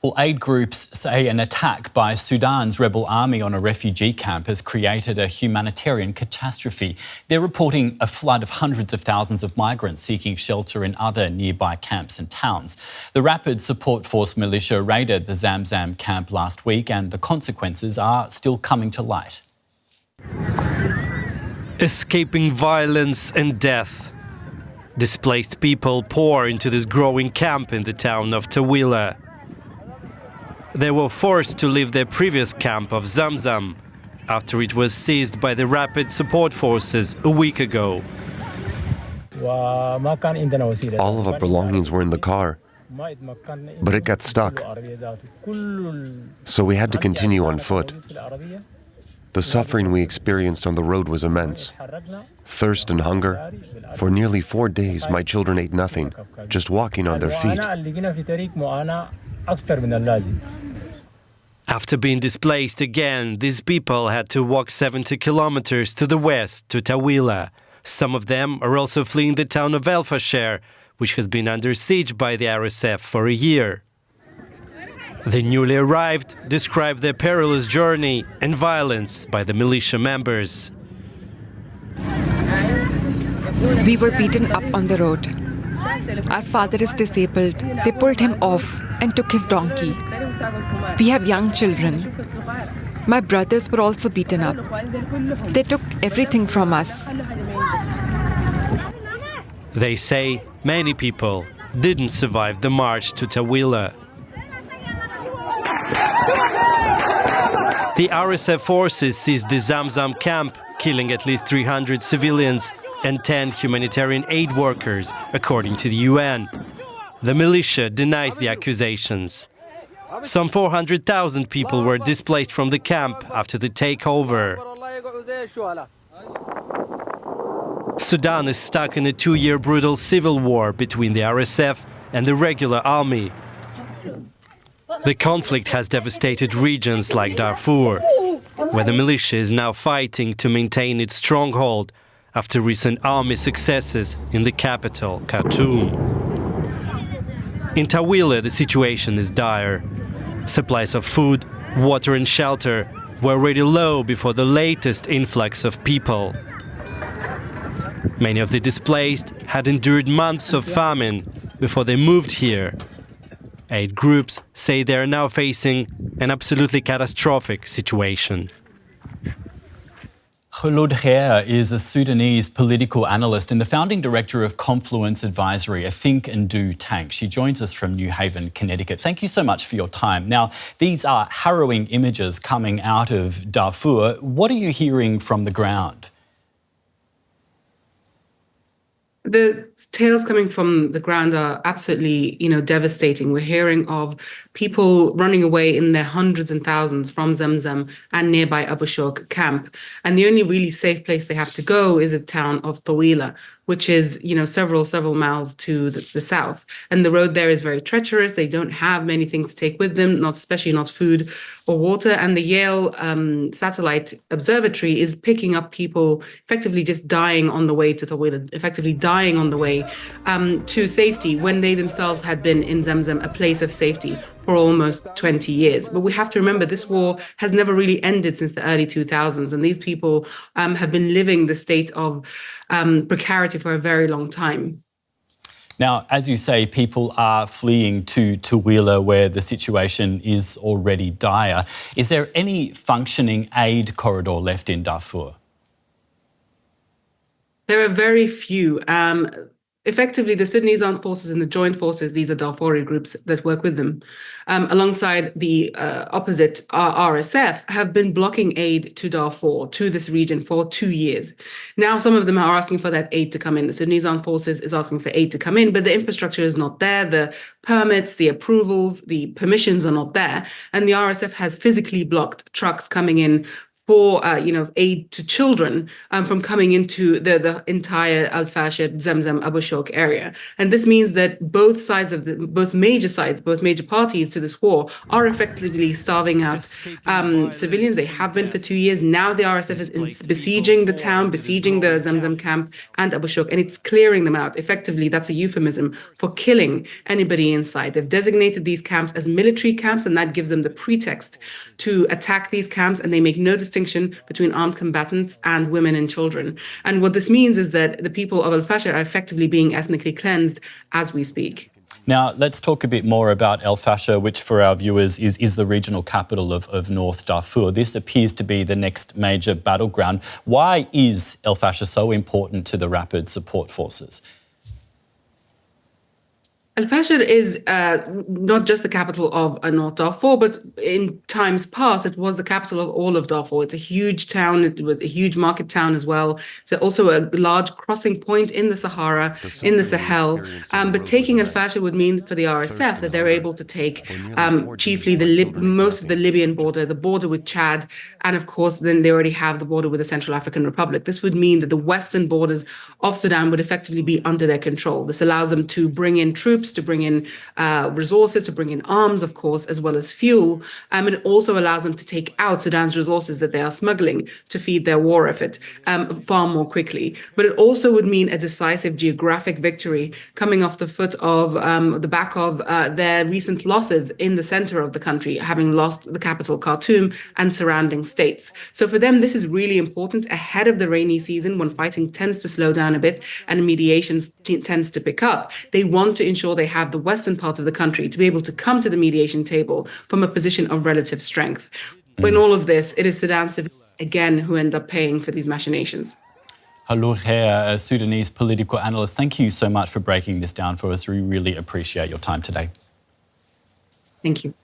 Well, aid groups say an attack by Sudan's rebel army on a refugee camp has created a humanitarian catastrophe. They're reporting a flood of hundreds of thousands of migrants seeking shelter in other nearby camps and towns. The Rapid Support Force militia raided the Zamzam camp last week, and the consequences are still coming to light. Escaping violence and death. Displaced people pour into this growing camp in the town of Tawila. They were forced to leave their previous camp of Zamzam after it was seized by the Rapid Support Forces a week ago. All of our belongings were in the car, but it got stuck. So we had to continue on foot. The suffering we experienced on the road was immense. Thirst and hunger. For nearly 4 days, my children ate nothing, just walking on their feet. After being displaced again, these people had to walk 70 kilometers to the west, to Tawila. Some of them are also fleeing the town of El Fasher, which has been under siege by the RSF for a year. The newly arrived describe their perilous journey and violence by the militia members. We were beaten up on the road. Our father is disabled. They pulled him off and took his donkey. We have young children. My brothers were also beaten up. They took everything from us. They say many people didn't survive the march to Tawila. The RSF forces seized the Zamzam camp, killing at least 300 civilians and 10 humanitarian aid workers, according to the UN. The militia denies the accusations. Some 400,000 people were displaced from the camp after the takeover. Sudan is stuck in a 2-year brutal civil war between the RSF and the regular army. The conflict has devastated regions like Darfur, where the militia is now fighting to maintain its stronghold after recent army successes in the capital, Khartoum. In Tawila, the situation is dire. Supplies of food, water and shelter were already low before the latest influx of people. Many of the displaced had endured months of famine before they moved here. Aid groups say they are now facing an absolutely catastrophic situation. Kholood Khair is a Sudanese political analyst and the founding director of Confluence Advisory, a think and do tank. She joins us from New Haven, Connecticut. Thank you so much for your time. Now, these are harrowing images coming out of Darfur. What are you hearing from the ground? The tales coming from the ground are absolutely, devastating. We're hearing of people running away in their hundreds and thousands from Zamzam and nearby Abu Shok camp. And the only really safe place they have to go is the town of Tawila, which is, several miles to the south. And the road there is very treacherous. They don't have many things to take with them, especially not food or water. And the Yale Satellite Observatory is picking up people effectively just dying on the way to Tawila, effectively dying on the way to safety when they themselves had been in Zamzam, a place of safety, for almost 20 years. But we have to remember this war has never really ended since the early 2000s. And these people have been living the state of precarity for a very long time. Now, as you say, people are fleeing to Tawila where the situation is already dire. Is there any functioning aid corridor left in Darfur? There are very few. Effectively, the Sudanese Armed Forces and the Joint Forces, these are Darfuri groups that work with them, alongside the opposite RSF, have been blocking aid to Darfur, to this region, for 2 years. Now, some of them are asking for that aid to come in. The Sudanese Armed Forces is asking for aid to come in, but the infrastructure is not there. The permits, the approvals, the permissions are not there. And the RSF has physically blocked trucks coming in for aid to children from coming into the entire Al-Fashir, Zamzam, Abu Shok area. And this means that both major parties to this war are effectively starving out civilians. They have been for 2 years. Now the RSF is besieging the town, besieging the Zamzam camp and Abu Shok, and it's clearing them out. Effectively, that's a euphemism for killing anybody inside. They've designated these camps as military camps, and that gives them the pretext to attack these camps, and they make no distinction between armed combatants and women and children. And what this means is that the people of Al-Fashir are effectively being ethnically cleansed as we speak. Now, let's talk a bit more about Al-Fashir, which for our viewers is the regional capital of North Darfur. This appears to be the next major battleground. Why is Al-Fashir so important to the Rapid Support Forces? Al-Fashir is not just the capital of North Darfur, but in times past, it was the capital of all of Darfur. It's a huge town. It was a huge market town as well. It's also a large crossing point in the Sahara, in the Sahel. But taking Al-Fashir would mean for the RSF that they're able to take chiefly most of the Libyan border, the border with Chad, and of course, then they already have the border with the Central African Republic. This would mean that the western borders of Sudan would effectively be under their control. This allows them to bring in troops, to bring in resources, to bring in arms, of course, as well as fuel. And it also allows them to take out Sudan's resources that they are smuggling to feed their war effort far more quickly. But it also would mean a decisive geographic victory coming off the back of their recent losses in the center of the country, having lost the capital, Khartoum, and surrounding states. So for them, this is really important ahead of the rainy season when fighting tends to slow down a bit and mediation tends to pick up. They want to ensure they have the western part of the country to be able to come to the mediation table from a position of relative strength. In all of this, it is Sudan's civilians, again, who end up paying for these machinations. Kholood Khair, a Sudanese political analyst, thank you so much for breaking this down for us. We really appreciate your time today. Thank you.